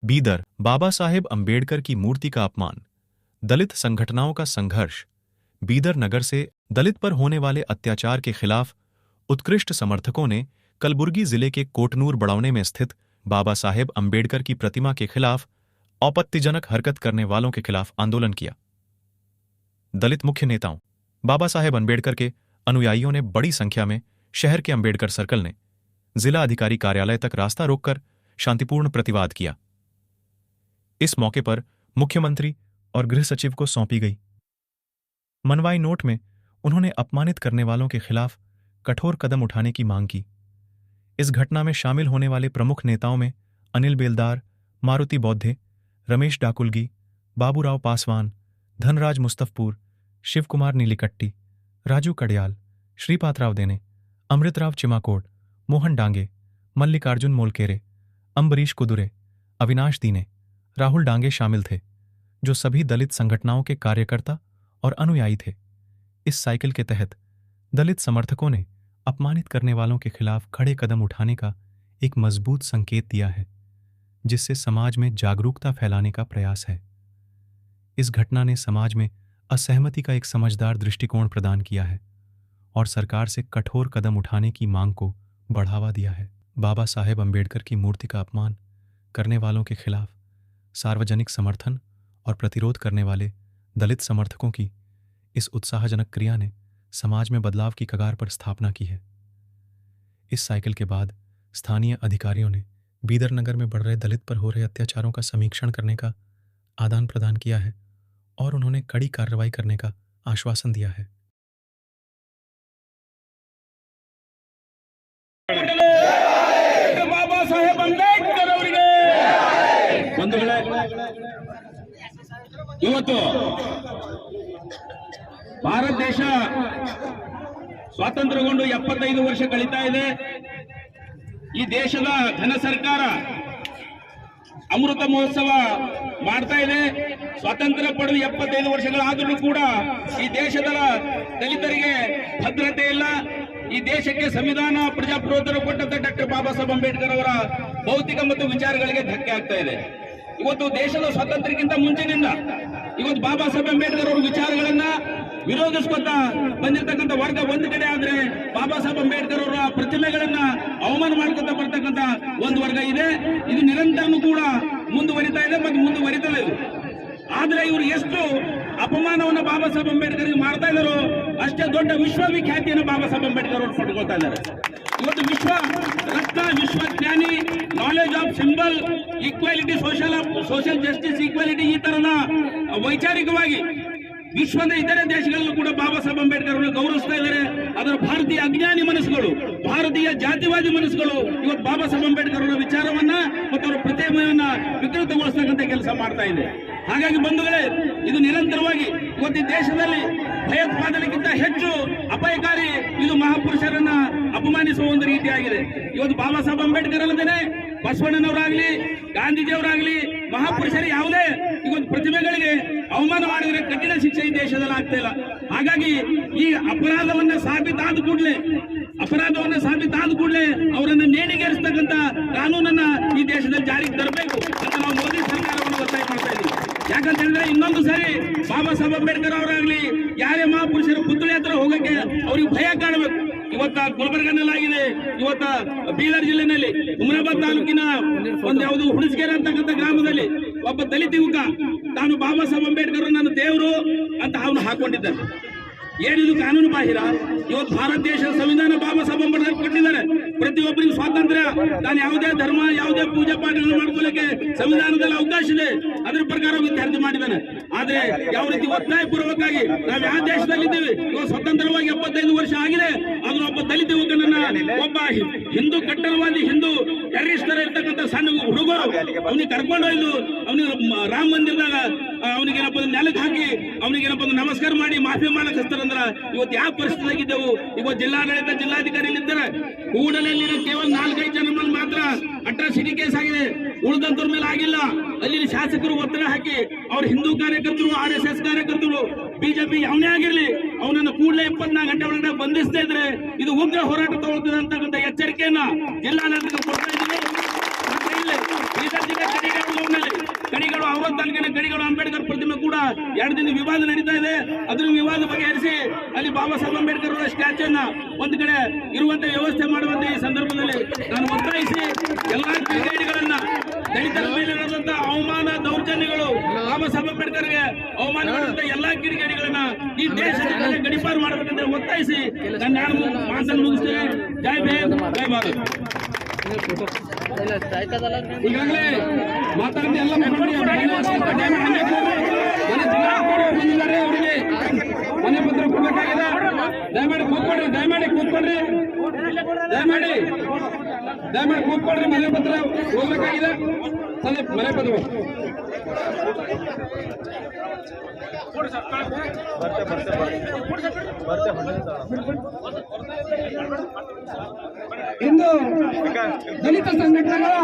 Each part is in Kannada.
बीदर, बाबा साहेब अंबेडकर की मूर्ति का अपमान, दलित संगठनों का संघर्ष। बीदर नगर से दलित पर होने वाले अत्याचार के खिलाफ उत्कृष्ट समर्थकों ने कलबुर्गी जिले के कोटनूर बड़ौनी में स्थित बाबा साहेब अंबेडकर की प्रतिमा के खिलाफ आपत्तिजनक हरकत करने वालों के खिलाफ आंदोलन किया। दलित मुख्य नेताओं बाबा साहेब अंबेडकर के अनुयायियों ने बड़ी संख्या में शहर के अंबेडकर सर्कल ने जिला अधिकारी कार्यालय तक रास्ता रोककर शांतिपूर्ण प्रतिवाद किया। इस मौके पर मुख्यमंत्री और गृह सचिव को सौंपी गई मनवाई नोट में उन्होंने अपमानित करने वालों के खिलाफ कठोर कदम उठाने की मांग की। इस घटना में शामिल होने वाले प्रमुख नेताओं में अनिल बेलदार, मारुति बौद्धे, रमेश डाकुलगी, बाबूराव पासवान, धनराज मुस्तफपुर, शिव कुमार नीलिकट्टी, राजू कड़याल, श्रीपातराव देने, अमृतराव चिमाकोड, मोहन डांगे, मल्लिकार्जुन मोलकेरे, अम्बरीश कुदुरे, अविनाश दीने, राहुल डांगे शामिल थे, जो सभी दलित संगठनों के कार्यकर्ता और अनुयायी थे। इस साइकिल के तहत दलित समर्थकों ने अपमानित करने वालों के खिलाफ खड़े कदम उठाने का एक मजबूत संकेत दिया है, जिससे समाज में जागरूकता फैलाने का प्रयास है। इस घटना ने समाज में असहमति का एक समझदार दृष्टिकोण प्रदान किया है और सरकार से कठोर कदम उठाने की मांग को बढ़ावा दिया है। बाबा साहेब अंबेडकर की मूर्ति का अपमान करने वालों के खिलाफ सार्वजनिक समर्थन और प्रतिरोध करने वाले दलित समर्थकों की इस उत्साहजनक क्रिया ने समाज में बदलाव की कगार पर स्थापना की है। इस साइकिल के बाद स्थानीय अधिकारियों ने बीदर नगर में बढ़ रहे दलित पर हो रहे अत्याचारों का समीक्षण करने का आदान प्रदान किया है और उन्होंने कड़ी कार्रवाई करने का आश्वासन दिया है। बाबा साहेब अंबेडकर ಅವರಿಗೆ ಬಂಧುಗಳೇ, ಇವತ್ತು ಭಾರತ ದೇಶ ಸ್ವಾತಂತ್ರ್ಯಗೊಂಡು 75 ವರ್ಷ ಕಳೀತಾ ಇದೆ। ಈ ದೇಶದ ಘನ ಸರ್ಕಾರ ಅಮೃತ ಮಹೋತ್ಸವ ಮಾಡ್ತಾ ಇದೆ। ಸ್ವಾತಂತ್ರ್ಯ ಪಡೆದು 75 ವರ್ಷಗಳಾದರೂ ಕೂಡ ಈ ದೇಶದ ದಲಿತರಿಗೆ ಭದ್ರತೆ ಇಲ್ಲ। ಈ ದೇಶಕ್ಕೆ ಸಂವಿಧಾನ ಪ್ರಜಾಪ್ರಭುತ್ವ ಕೊಟ್ಟಂತ ಡಾಕ್ಟರ್ ಬಾಬಾ ಸಾಹೇಬ್ ಅಂಬೇಡ್ಕರ್ ಅವರ ಭೌತಿಕ ಮತ್ತು ವಿಚಾರಗಳಿಗೆ ಧಕ್ಕೆ ಆಗ್ತಾ ಇದೆ। ಇವತ್ತು ದೇಶದ ಸ್ವಾತಂತ್ರ್ಯಕ್ಕಿಂತ ಮುಂಚಿನಿಂದ ಇವತ್ತು ಬಾಬಾ ಸಾಹೇಬ್ ಅಂಬೇಡ್ಕರ್ ಅವರ ವಿಚಾರಗಳನ್ನ ವಿರೋಧಿಸ್ಕೊತಾ ಬಂದಿರತಕ್ಕಂಥ ವರ್ಗ ಒಂದು ಕಡೆ ಆದ್ರೆ, ಬಾಬಾ ಸಾಹೇಬ್ ಅಂಬೇಡ್ಕರ್ ಅವರ ಪ್ರತಿಮೆಗಳನ್ನ ಅವಮಾನ ಮಾಡ್ಕೊತಾ ಬರ್ತಕ್ಕಂಥ ಒಂದು ವರ್ಗ ಇದೆ। ಇದು ನಿರಂತರನೂ ಕೂಡ ಮುಂದುವರಿತಾ ಇದೆ ಮತ್ತು ಮುಂದುವರಿತಲೇ ಇದೆ। ಆದ್ರೆ ಇವರು ಎಷ್ಟು ಅಪಮಾನವನ್ನು ಬಾಬಾ ಸಾಹೇಬ್ ಅಂಬೇಡ್ಕರ್ ಮಾಡ್ತಾ ಇದ್ದಾರೋ ಅಷ್ಟೇ ದೊಡ್ಡ ವಿಶ್ವವಿಖ್ಯಾತಿಯನ್ನು ಬಾಬಾ ಸಾಹೇಬ್ ಅಂಬೇಡ್ಕರ್ ಅವರು ಪಡ್ಕೊಳ್ತಾ ಇದ್ದಾರೆ। ಇವತ್ತು ವಿಶ್ವ ರತ್ನ, ವಿಶ್ವಜ್ಞಾನಿ, knowledge of symbol, equality, social justice, equality, ಈ ತರದ ವೈಚಾರಿಕವಾಗಿ ವಿಶ್ವದ ಇತರೆ ದೇಶಗಳಲ್ಲೂ ಕೂಡ ಬಾಬಾ ಸಾಹೇಬ್ ಅಂಬೇಡ್ಕರ್ ಅವರನ್ನು ಗೌರವಿಸ್ತಾ ಇದ್ದಾರೆ। ಅದರ ಭಾರತೀಯ ಅಜ್ಞಾನಿ ಮನಸ್ಸುಗಳು, ಭಾರತೀಯ ಜಾತಿವಾದಿ ಮನಸ್ಸುಗಳು ಇವತ್ತು ಬಾಬಾ ಸಾಹೇಬ್ ಅಂಬೇಡ್ಕರ್ ಅವರ ವಿಚಾರವನ್ನ ಮತ್ತು ಅವರ ಪ್ರತಿಮೆಯನ್ನ ವಿಕೃತಗೊಳಿಸ್ತಕ್ಕಂಥ ಕೆಲಸ ಮಾಡ್ತಾ ಇದೆ। ಹಾಗಾಗಿ ಬಂಧುಗಳೇ, ಇದು ನಿರಂತರವಾಗಿ ಇವತ್ತು ದೇಶದಲ್ಲಿ ಭಯೋತ್ಪಾದನೆಗಿಂತ ಹೆಚ್ಚು ಅಪಾಯಕಾರಿ ಇದು ಮಹಾಪುರುಷರನ್ನ ಅಪಮಾನಿಸುವ ಒಂದು ರೀತಿಯಾಗಿದೆ। ಇವತ್ತು ಬಾಬಾ ಸಾಹೇಬ್ ಅಂಬೇಡ್ಕರ್ ಅಲ್ಲದೇನೆ ಬಸವಣ್ಣನವರಾಗ್ಲಿ, ಗಾಂಧೀಜಿಯವರಾಗ್ಲಿ, ಮಹಾಪುರುಷರು ಯಾವುದೇ ಇವತ್ತು ಪ್ರತಿಮೆಗಳಿಗೆ ಅವಮಾನ ಮಾಡಿದ್ರೆ ಕಠಿಣ ಶಿಕ್ಷೆ ಈ ದೇಶದಲ್ಲಿ ಆಗ್ತಾ ಇಲ್ಲ। ಹಾಗಾಗಿ ಈ ಅಪರಾಧವನ್ನ ಸಾಬೀತಾದ ಕೂಡಲೇ ಅವರನ್ನು ನೇಣಿಗೇರಿಸತಕ್ಕಂತ ಕಾನೂನನ್ನ ಈ ದೇಶದಲ್ಲಿ ಜಾರಿಗೆ ತರಬೇಕು ಅಂತ ನಾವು ಮೋದಿ ಸರ್ಕಾರವನ್ನು ಒತ್ತಾಯ ಮಾಡ್ತಾ ಇದ್ದೀವಿ। ಯಾಕಂತ ಹೇಳಿದ್ರೆ ಇನ್ನೊಂದು ಸಾರಿ ಬಾಬಾ ಸಾಹೇಬ್ ಅಂಬೇಡ್ಕರ್ ಅವರಾಗ್ಲಿ ಯಾರೇ ಮಹಾಪುರುಷರ ಪುತ್ಥಳಿ ಹತ್ರ ಹೋಗಕ್ಕೆ ಅವ್ರಿಗೆ ಭಯ ಕಾಣಬೇಕು। ಇವತ್ತ ಗುಲ್ಬರ್ಗನಲ್ಲಾಗಿದೆ, ಇವತ್ತ ಬೀದರ್ ಜಿಲ್ಲೆನಲ್ಲಿ ಹುಮನಾಬಾದ್ ತಾಲೂಕಿನ ಒಂದು ಯಾವುದು ಹುಣಸಗೆರೆ ಅಂತಕ್ಕಂಥ ಗ್ರಾಮದಲ್ಲಿ ಒಬ್ಬ ದಲಿತ ಯುವಕ ತಾನು ಬಾಬಾ ಸಾಹೇಬ್ ಅಂಬೇಡ್ಕರ್ ನನ್ನ ದೇವರು ಅಂತ ಅವನು ಹಾಕೊಂಡಿದ್ದಾನೆ। ಏನಿದು ಕಾನೂನು ಬಾಹಿರ? ಇವತ್ತು ಭಾರತ ದೇಶದ ಸಂವಿಧಾನ ಬಾಬಾ ಸಾಹೇಬ್ ಅಂಬೇಡ್ಕರ್ ಕೊಟ್ಟಿದ್ದಾರೆ, ಪ್ರತಿಯೊಬ್ಬರಿಗೂ ಸ್ವಾತಂತ್ರ್ಯ, ತಾನು ಯಾವುದೇ ಧರ್ಮ, ಯಾವುದೇ ಪೂಜಾ ಪಾಠಗಳನ್ನು ಮಾಡ್ಕೊಳ್ಳಕ್ಕೆ ಸಂವಿಧಾನದಲ್ಲಿ ಅವಕಾಶ ಇದೆ, ಅದರ ಪ್ರಕಾರ ವಿದ್ಯಾರ್ಥಿ ಮಾಡಿದ್ದಾನೆ। ಆದ್ರೆ ಯಾವ ರೀತಿ ಒತ್ತಾಯ ಪೂರ್ವಕವಾಗಿ ನಾವು ಯಾವ ದೇಶದಲ್ಲಿದ್ದೀವಿ, ಇವತ್ತು ಸ್ವತಂತ್ರವಾಗಿ 75 ವರ್ಷ ಆಗಿದೆ, ಅದನ್ನ ಒಬ್ಬ ದಲಿತ ಯುವಕನನ್ನ ಒಬ್ಬ ಹಿಂದೂ ಕಟ್ಟರವಾದಿ, ಹಿಂದೂ ಟೆರರಿಸ್ಟರ್ ಇರ್ತಕ್ಕಂಥ ಸಣ್ಣ ಹುಡುಗರು ಅವನಿಗೆ ಕರ್ಕೊಂಡೊಯ್ದು ಅವನಿಗೆ ರಾಮ ಮಂದಿರದಾಗ ಅವನಿಗೇನಪ್ಪ ನೆಲಕ್ಕೆ ಹಾಕಿ ಅವನಿಗೇನಪ್ಪ ನಮಸ್ಕಾರ ಮಾಡಿ ಮಾಫಿ ಮಾಡಕ್ ಹಚ್ತಾರಂದ್ರ ಇವತ್ತು ಯಾವ ಪರಿಸ್ಥಿತಿ ಆಗಿದ್ದೆವು? ಇವತ್ತು ಜಿಲ್ಲಾಡಳಿತ, ಜಿಲ್ಲಾಧಿಕಾರಿಗಳಿದ್ದಾರೆ, ಕೂಡಲೇ ಕೇವಲ 4-5 ಜನ ಮೇಲೆ ಮಾತ್ರ ಅಟ್ರಾಸಿಟಿ ಕೇಸ್ ಆಗಿದೆ, ಉಳಿದಂತವ್ರ ಮೇಲೆ ಆಗಿಲ್ಲ। ಅಲ್ಲಿ ಶಾಸಕರು ಒತ್ತಡ ಹಾಕಿ ಅವ್ರ ಹಿಂದೂ ಕಾರ್ಯಕರ್ತರು, RSS ಕಾರ್ಯಕರ್ತರು, ಬಿಜೆಪಿ ಅವನೇ ಆಗಿರ್ಲಿ, ಅವನನ್ನು ಕೂಡಲೇ 24 ಗಂಟೆ ಒಳಗಡೆ ಬಂಧಿಸದೇ ಇದ್ರೆ ಇದು ಉಗ್ರ ಹೋರಾಟ ತಗೊಳ್ತದೆ ಅಂತಕ್ಕಂಥ ಎಚ್ಚರಿಕೆಯನ್ನ ಜಿಲ್ಲಾಡಳಿತ ಕೊಡ್ತಾ ಇದ್ದೀವಿ। ಜಿಲ್ಲೆ ಬೀದರ್ ಜಿಲ್ಲೆ ಗಡಿಗಳು ಔರಂಗ ತಾಲೂಕಿನ ಗಡಿಗಳು ಅಂಬೇಡ್ಕರ್ ಪ್ರತಿಮೆ ಕೂಡ 2 ದಿನ ವಿವಾದ ನಡೀತಾ ಇದೆ. ಅದರ ವಿವಾದ ಬಗೆಹರಿಸಿ ಅಲ್ಲಿ ಬಾಬಾ ಸಾಹೇಬ್ ಅಂಬೇಡ್ಕರ್ ಅವರ ಸ್ಟ್ಯಾಚ್ಯೂನ ಒಂದು ಕಡೆ ಇರುವಂತ ವ್ಯವಸ್ಥೆ ಮಾಡುವಂತ ಈ ಸಂದರ್ಭದಲ್ಲಿ ನಾನು ಒತ್ತಾಯಿಸಿ ಎಲ್ಲಾ ಕಿಡಿಗೇಡಿಗಳನ್ನ ದಲಿತರ ಮೇಲೆ ನಡೆದಂತ ಅವಮಾನ ದೌರ್ಜನ್ಯಗಳು ಬಾಬಾ ಸಾಹೇಬ್ ಅಂಬೇಡ್ಕರ್ಗೆ ಅವಮಾನ ಮಾಡಿದಂತ ಎಲ್ಲಾ ಕಿಡಿಗೇಡಿಗಳನ್ನ ಈ ದೇಶದ ಗಡಿಪಾರು ಮಾಡಬೇಕಂತ ಒತ್ತಾಯಿಸಿ ನಾನು ಮಾತನ್ನು ಮುಗಿಸ್ತೇನೆ. ಜೈ ಭೀಮ್, ಜೈ ಭಾರತ್. ಈಗಾಗಲೇ ಮಾತಾಡಿದ ಎಲ್ಲ ಬಂದಿದ್ದಾರೆ. ಅವರಿಗೆ ಮನೆ ಪತ್ರ ಕೊಡಬೇಕಾಗಿದೆ. ದಯಮಾಡಿ ಕೂತ್ಕೊಡ್ರಿ, ದಯಮಾಡಿ ಕೂತ್ಕೊಡ್ರಿ, ದಯಮಾಡಿ ಕೂತ್ಕೊಡ್ರಿ. ಮನೆ ಪತ್ರ ಹೋಗ್ಬೇಕಾಗಿದೆ. ಮನೆ ಪತ್ರ ಇಂದು ದಲಿತ ಸಂಘಟನೆಗಳ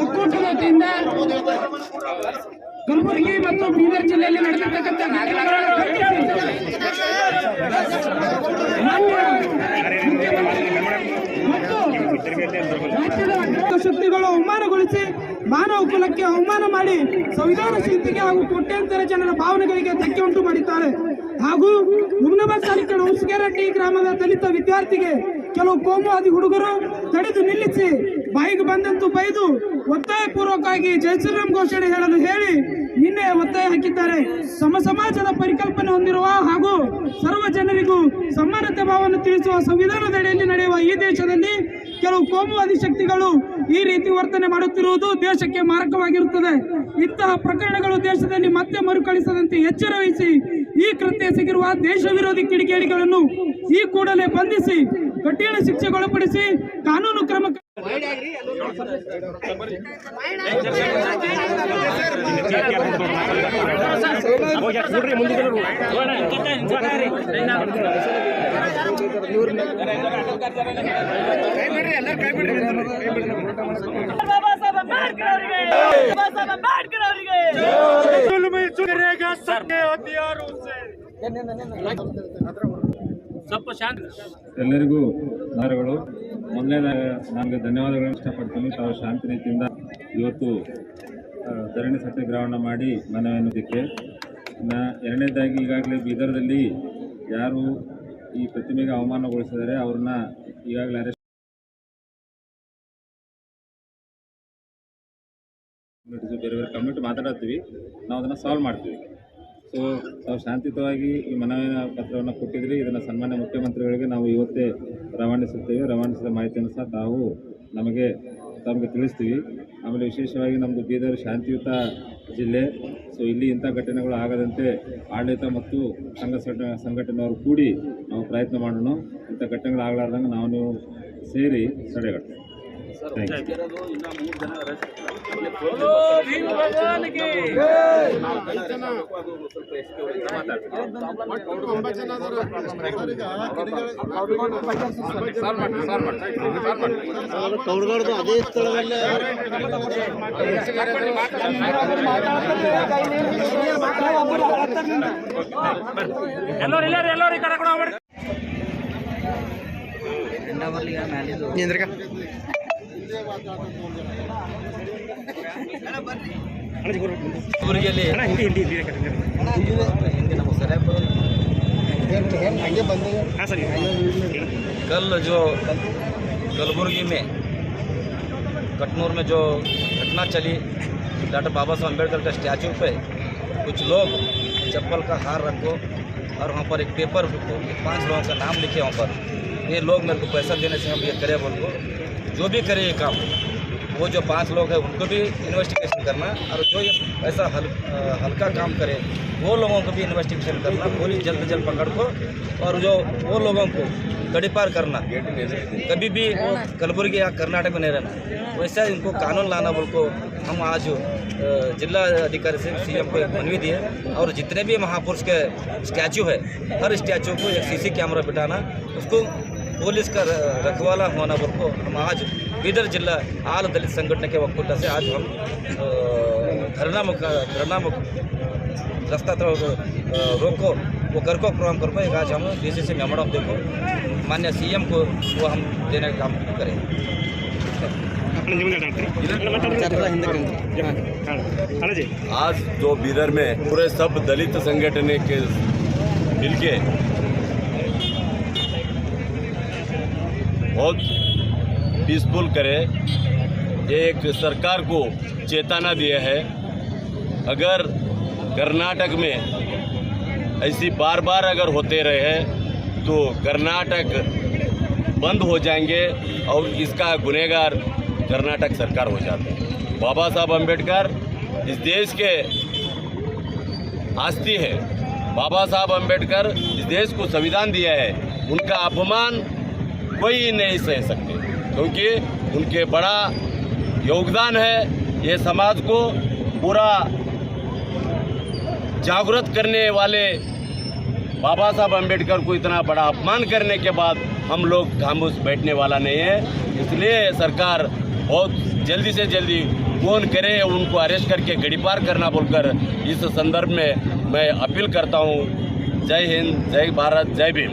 ಒಕ್ಕೂಟದ ವತಿಯಿಂದ ಕಲಬುರಗಿ ಮತ್ತು ಬೀದರ್ ಜಿಲ್ಲೆಯಲ್ಲಿ ನಡೆದಿರ್ತಕ್ಕಂಥ ಶಕ್ತಿಗಳು ಅವಮಾನಗೊಳಿಸಿ ಮಾನವ ಕುಲಕ್ಕೆ ಅವಮಾನ ಮಾಡಿ ಸಂವಿಧಾನ ಶಿಲ್ಪಿಗೆ ಹಾಗೂ ಕೋಟ್ಯಾಂತರ ಜನರ ಭಾವನೆಗಳಿಗೆ ಧಕ್ಕೆ ಉಂಟು ಮಾಡಿದ್ದಾರೆ. ಹಾಗೂ ಹುಮ್ನಾಬಾದ್ ತಾಲೂಕಿನ ಹುಸ್ಗೇರಟ್ಟಿ ಗ್ರಾಮದ ದಲಿತ ವಿದ್ಯಾರ್ಥಿಗೆ ಕೆಲವು ಕೋಮುವಾದಿ ಹುಡುಗರು ತಡೆದು ನಿಲ್ಲಿಸಿ ಬಾಯಿಗೆ ಬಂದಂತೂ ಬೈದು ಒತ್ತಾಯಪೂರ್ವಕವಾಗಿ ಜೈ ಶ್ರೀರಾಮ್ ಘೋಷಣೆ ಹೇಳಲು ಹೇಳಿ ನಿನ್ನೆ ಒತ್ತಾಯ ಹಾಕಿದ್ದಾರೆ. ಸಮಾಜದ ಪರಿಕಲ್ಪನೆ ಹೊಂದಿರುವ ಹಾಗೂ ಸರ್ವ ಜನರಿಗೂ ಸಮಾನತೆ ಭಾವವನ್ನು ತಿಳಿಸುವ ಸಂವಿಧಾನದಡಿಯಲ್ಲಿ ನಡೆಯುವ ಈ ದೇಶದಲ್ಲಿ ಕೆಲವು ಕೋಮುವಾದಿ ಶಕ್ತಿಗಳು ಈ ರೀತಿ ವರ್ತನೆ ಮಾಡುತ್ತಿರುವುದು ದೇಶಕ್ಕೆ ಮಾರಕವಾಗಿರುತ್ತದೆ. ಇಂತಹ ಪ್ರಕರಣಗಳು ದೇಶದಲ್ಲಿ ಮತ್ತೆ ಮರುಕಳಿಸದಂತೆ ಎಚ್ಚರ ವಹಿಸಿ ಈ ಕೃತ್ಯ ಎಸಗಿರುವ ದೇಶ ವಿರೋಧಿ ಕಿಡಿಗೇಡಿಗಳನ್ನು ಈ ಕೂಡಲೇ ಬಂಧಿಸಿ ಕಠಿಣ ಶಿಕ್ಷೆಗೊಳಪಡಿಸಿ ಕಾನೂನು ಕ್ರಮ ಎಲ್ಲರಿಗೂ ಧನ್ಯವಾದಗಳು. ಮೊದಲನೇದಾಗಿ ನನಗೆ ಧನ್ಯವಾದಗಳನ್ನು ಇಷ್ಟಪಡ್ತೀನಿ. ತಾವು ಶಾಂತಿ ರೀತಿಯಿಂದ ಇವತ್ತು ಧರಣಿ ಸತ್ಯಾಗ್ರಹವನ್ನು ಮಾಡಿ ಮನವಿಯನ್ನೋದಕ್ಕೆ. ಎರಡನೇದಾಗಿ ಈಗಾಗಲೇ ಬೀದರ್ದಲ್ಲಿ ಯಾರು ಈ ಪ್ರತಿಮೆಗೆ ಅವಮಾನಗೊಳಿಸಿದರೆ ಅವ್ರನ್ನ ಈಗಾಗಲೇ ಅರೆಸ್ಟ್ ಬೇರೆ ಬೇರೆ ಕಮ್ಯುನಿಟಿ ಮಾತಾಡ್ತೀವಿ, ನಾವು ಅದನ್ನು ಸಾಲ್ವ್ ಮಾಡ್ತೀವಿ. ಸೊ ತಾವು ಶಾಂತಿಯುತವಾಗಿ ಈ ಮನವಿಯ ಪತ್ರವನ್ನು ಕೊಟ್ಟಿದ್ರಿ. ಇದನ್ನು ಸನ್ಮಾನ್ಯ ಮುಖ್ಯಮಂತ್ರಿಗಳಿಗೆ ನಾವು ಇವತ್ತೇ ರವಾನಿಸುತ್ತೇವೆ. ರವಾನಿಸಿದ ಮಾಹಿತಿಯನ್ನು ಸಹ ತಮಗೆ ತಿಳಿಸ್ತೀವಿ. ಆಮೇಲೆ ವಿಶೇಷವಾಗಿ ನಮ್ಮದು ಬೀದರ್ ಶಾಂತಿಯುತ ಜಿಲ್ಲೆ. ಸೊ ಇಲ್ಲಿ ಇಂಥ ಘಟನೆಗಳು ಆಗದಂತೆ ಆಡಳಿತ ಮತ್ತು ಸಂಘಟನೆಯವರು ಕೂಡಿ ನಾವು ಪ್ರಯತ್ನ ಮಾಡೋಣ. ಇಂಥ ಘಟನೆಗಳಾಗಲಾರ್ದಂಗೆ ನಾವು ಸೇರಿ ತಡೆಗಟ್ತೀವಿ. ಥ್ಯಾಂಕ್ ಅದೇ ಸ್ಥಳದಲ್ಲೇ कल जो कलबुर्गी में कटनूर में जो घटना चली, डॉक्टर बाबा साहब अम्बेडकर का स्टैचू पे कुछ लोग चप्पल का हार रखो और वहाँ पर एक पेपर रखो, 5 लोगों का नाम लिखे वहाँ पर, ये लोग मेरे को पैसा देने से हम ये करें बोल को, जो भी करे ये काम, वो जो 5 लोग हैं उनको भी इन्वेस्टिगेशन करना, और जो ये ऐसा हल्का काम करे वो लोगों को भी इन्वेस्टिगेशन करना, पुलिस जल्द से जल्द पकड़ को, और जो वो लोगों को गड़ी पार करना, कभी भी वो कलबुर्गी या कर्नाटक में नहीं रहना, वैसा इनको कानून लाना बोल को हम आज जिला अधिकारी से सीएम को एक मनवी दिए। और जितने भी महापुरुष के स्टैचू है, हर स्टैचू को एक सीसी कैमरा बिठाना, उसको पुलिस का रखवाला होना बोल को हम आज बीदर जिला आल दलित संगठन के वक्त से आज हम धरना मुख रास्ता रोको वो घर को प्रोग्राम कर पाए। आज हम डीसीसी मेमोरेंडम देखो मान्य सीएम को वो हम देने का काम करें। आज जो बीदर में पूरे सब दलित संगठन के मिलके बहुत पीसफुल करे, ये एक सरकार को चेताना दिया है। अगर कर्नाटक में ऐसी बार बार अगर होते रहे तो कर्नाटक बंद हो जाएंगे और इसका गुनहगार कर्नाटक सरकार हो जाता है। बाबा साहब अम्बेडकर इस देश के आस्ती है। बाबा साहब अम्बेडकर इस देश को संविधान दिया है, उनका अपमान कोई नहीं सह सकते, क्योंकि उनके बड़ा योगदान है। ये समाज को पूरा जागृत करने वाले बाबा साहब अम्बेडकर को इतना बड़ा अपमान करने के बाद हम लोग खामोश बैठने वाला नहीं है। इसलिए सरकार बहुत जल्दी से जल्दी कौन करे उनको अरेस्ट करके गड़ी पार करना बोलकर इस संदर्भ में मैं अपील करता हूँ। जय हिंद, जय भारत, जय भीम।